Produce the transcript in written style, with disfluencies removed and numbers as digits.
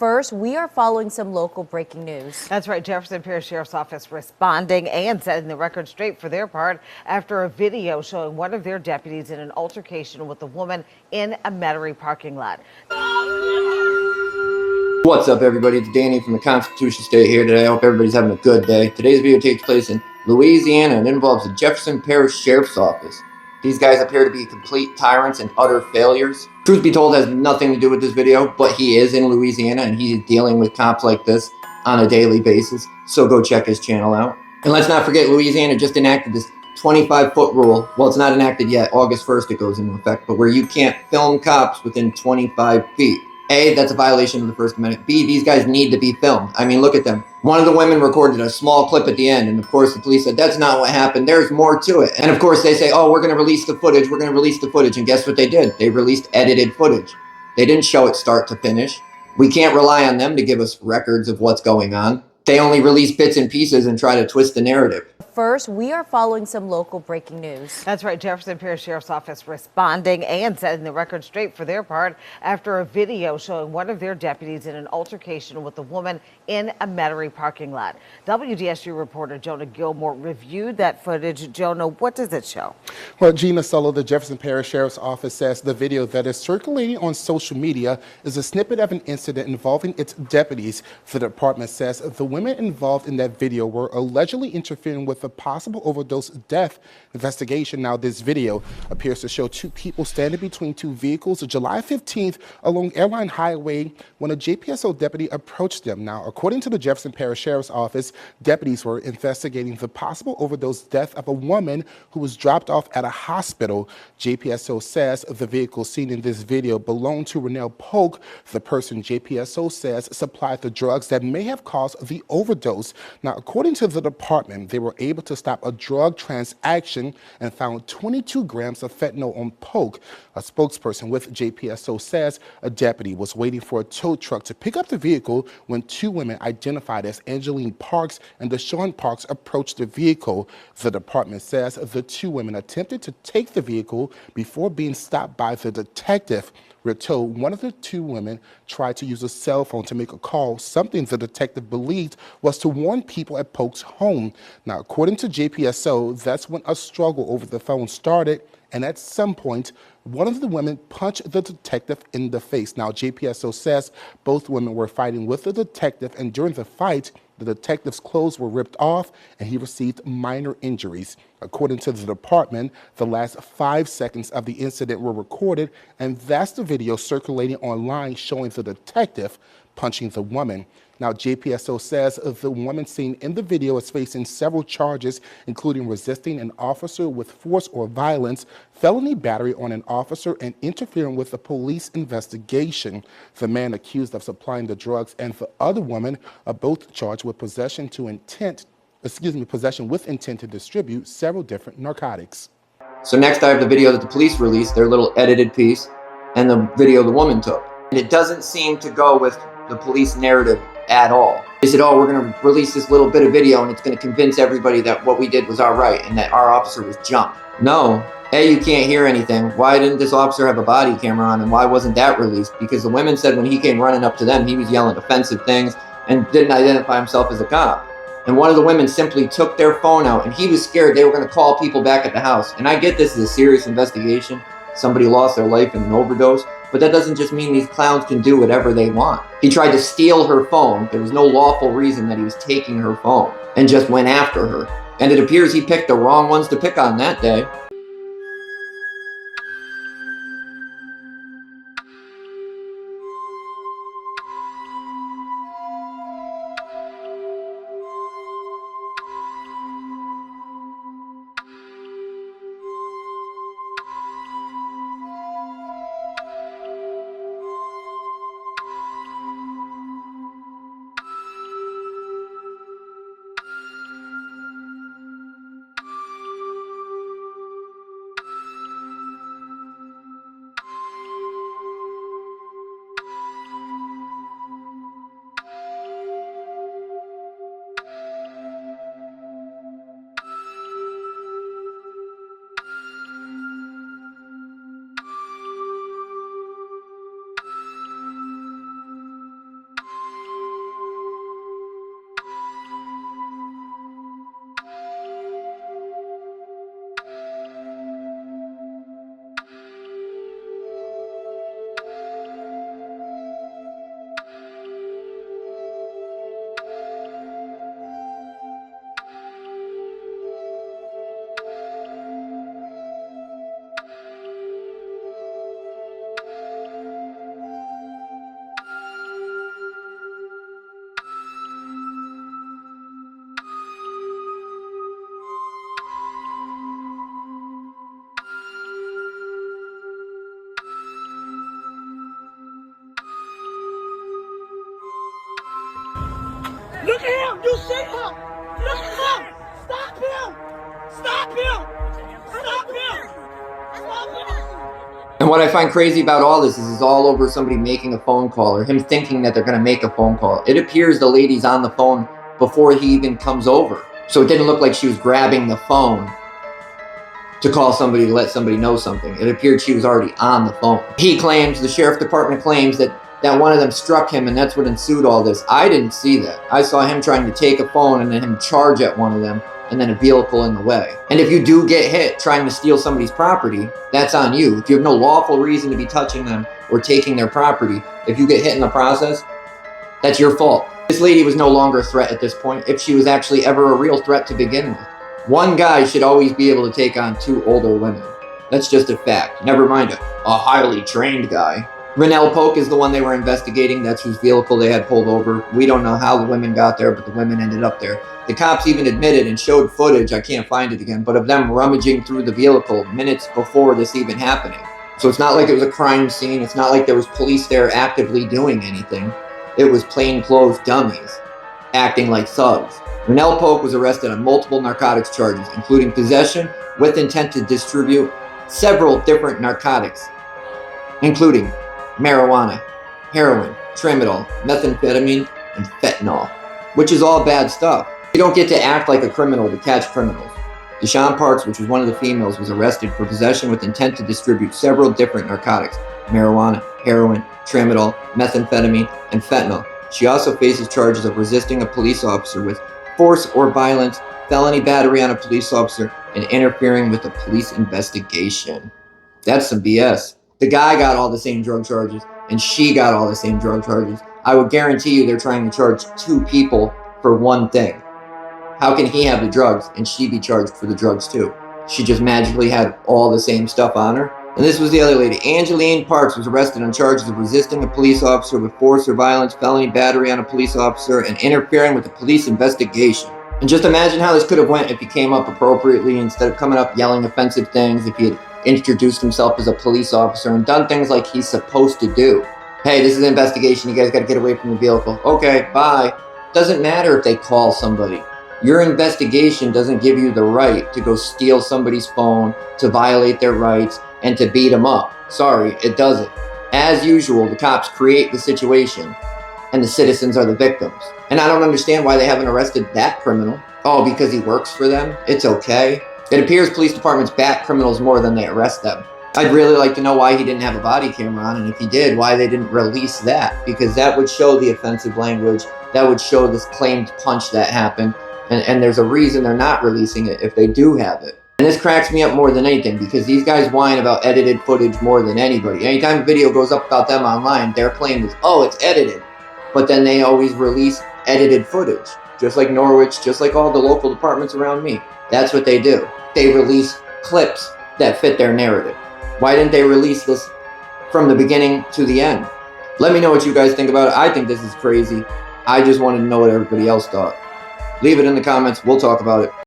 First, we are following some local breaking news. That's right. Jefferson Parish Sheriff's Office responding and setting the record straight for their part after a video showing one of their deputies in an altercation with a woman in a Metairie parking lot. What's up, everybody? It's Danny from the Constitution State here today. I hope everybody's having a good day. Today's video takes place in Louisiana and involves the Jefferson Parish Sheriff's Office. These guys appear to be complete tyrants and utter failures. Truth be told, has nothing to do with this video, but he is in Louisiana and he is dealing with cops like this on a daily basis. So go check his channel out. And let's not forget, Louisiana just enacted this 25-foot rule. Well, it's not enacted yet. August 1st it goes into effect, but where you can't film cops within 25 feet. A, that's a violation of the First Amendment. B, these guys need to be filmed. I mean, look at them. One of the women recorded a small clip at the end, and of course the police said, that's not what happened. There's more to it. And of course they say, oh, we're going to release the footage. We're going to release the footage. And guess what they did? They released edited footage. They didn't show it start to finish. We can't rely on them to give us records of what's going on. They only release bits and pieces and try to twist the narrative. First, we are following some local breaking news. That's right. Jefferson Parish Sheriff's Office responding and setting the record straight for their part after a video showing one of their deputies in an altercation with a woman in a Metairie parking lot. WDSU reporter Jonah Gilmore reviewed that footage. Jonah, what does it show? Well, Gina Sullo, the Jefferson Parish Sheriff's Office, says the video that is circulating on social media is a snippet of an incident involving its deputies. The department says the women involved in that video were allegedly interfering with a possible overdose death investigation. Now, this video appears to show two people standing between two vehicles July 15th along Airline Highway when a JPSO deputy approached them. Now, according to the Jefferson Parish Sheriff's Office, deputies were investigating the possible overdose death of a woman who was dropped off at a hospital. JPSO says the vehicle seen in this video belonged to Renelle Polk, the person JPSO says supplied the drugs that may have caused the overdose. Now, according to the department, they were able to stop a drug transaction and found 22 grams of fentanyl on Polk. A spokesperson with JPSO says a deputy was waiting for a tow truck to pick up the vehicle when two women identified as Angeline Parks and Deshawn Parks approached the vehicle. The department says the two women attempted to take the vehicle before being stopped by the detective. We're told one of the two women tried to use a cell phone to make a call, something the detective believed was to warn people at Polk's home. Now, according to JPSO, that's when a struggle over the phone started, and at some point, one of the women punched the detective in the face. Now, JPSO says both women were fighting with the detective, and during the fight, the detective's clothes were ripped off and he received minor injuries. According to the department, the last 5 seconds of the incident were recorded, and that's the video circulating online showing the detective punching the woman. Now, JPSO says the woman seen in the video is facing several charges, including resisting an officer with force or violence, felony battery on an officer, and interfering with a police investigation. The man accused of supplying the drugs and the other woman are both charged with possession with intent to distribute several different narcotics. So next I have the video that the police released, their little edited piece, and the video the woman took. And it doesn't seem to go with the police narrative at all. They said, oh, we're going to release this little bit of video and it's going to convince everybody that what we did was all right and that our officer was jumped. No. A, you can't hear anything. Why didn't this officer have a body camera on and why wasn't that released? Because the women said when he came running up to them, he was yelling offensive things and didn't identify himself as a cop. And one of the women simply took their phone out and he was scared they were going to call people back at the house. And I get this is a serious investigation. Somebody lost their life in an overdose. But that doesn't just mean these clowns can do whatever they want. He tried to steal her phone. There was no lawful reason that he was taking her phone and just went after her. And it appears he picked the wrong ones to pick on that day. Look at him! You see him! Look at him! Stop him! Stop him! Stop him! Stop him! And what I find crazy about all this is all over somebody making a phone call or him thinking that they're going to make a phone call. It appears the lady's on the phone before he even comes over. So it didn't look like she was grabbing the phone to call somebody to let somebody know something. It appeared she was already on the phone. He claims, the sheriff department claims that one of them struck him and that's what ensued all this. I didn't see that. I saw him trying to take a phone and then him charge at one of them and then a vehicle in the way. And if you do get hit trying to steal somebody's property, that's on you. If you have no lawful reason to be touching them or taking their property, if you get hit in the process, that's your fault. This lady was no longer a threat at this point, if she was actually ever a real threat to begin with. One guy should always be able to take on two older women. That's just a fact. Never mind a highly trained guy. Rennell Polk is the one they were investigating. That's whose vehicle they had pulled over. We don't know how the women got there, but the women ended up there. The cops even admitted and showed footage, I can't find it again, but of them rummaging through the vehicle minutes before this even happening. So it's not like it was a crime scene. It's not like there was police there actively doing anything. It was plainclothes dummies acting like thugs. Rennell Polk was arrested on multiple narcotics charges, including possession with intent to distribute several different narcotics, including marijuana, heroin, tramadol, methamphetamine, and fentanyl, which is all bad stuff. You don't get to act like a criminal to catch criminals. Deshawn Parks, which was one of the females, was arrested for possession with intent to distribute several different narcotics, marijuana, heroin, tramadol, methamphetamine, and fentanyl. She also faces charges of resisting a police officer with force or violence, felony battery on a police officer, and interfering with a police investigation. That's some BS. The guy got all the same drug charges, and she got all the same drug charges. I would guarantee you they're trying to charge two people for one thing. How can he have the drugs and she be charged for the drugs too? She just magically had all the same stuff on her. And this was the other lady. Angeline Parks was arrested on charges of resisting a police officer with force or violence, felony battery on a police officer, and interfering with a police investigation. And just imagine how this could have went if he came up appropriately instead of coming up yelling offensive things, if he had introduced himself as a police officer and done things like he's supposed to do. Hey, this is an investigation. You guys got to get away from the vehicle. Okay, bye. Doesn't matter if they call somebody. Your investigation doesn't give you the right to go steal somebody's phone, to violate their rights, and to beat them up. Sorry, it doesn't. As usual, the cops create the situation, and the citizens are the victims. And I don't understand why they haven't arrested that criminal. Oh, because he works for them? It's okay. It appears police departments bat criminals more than they arrest them. I'd really like to know why he didn't have a body camera on, and if he did, why they didn't release that, because that would show the offensive language, that would show this claimed punch that happened, and there's a reason they're not releasing it if they do have it. And this cracks me up more than anything, because these guys whine about edited footage more than anybody. Anytime a video goes up about them online, their claim is, oh, it's edited. But then they always release edited footage, just like Norwich, just like all the local departments around me. That's what they do. They release clips that fit their narrative. Why didn't they release this from the beginning to the end? Let me know what you guys think about it. I think this is crazy. I just wanted to know what everybody else thought. Leave it in the comments. We'll talk about it.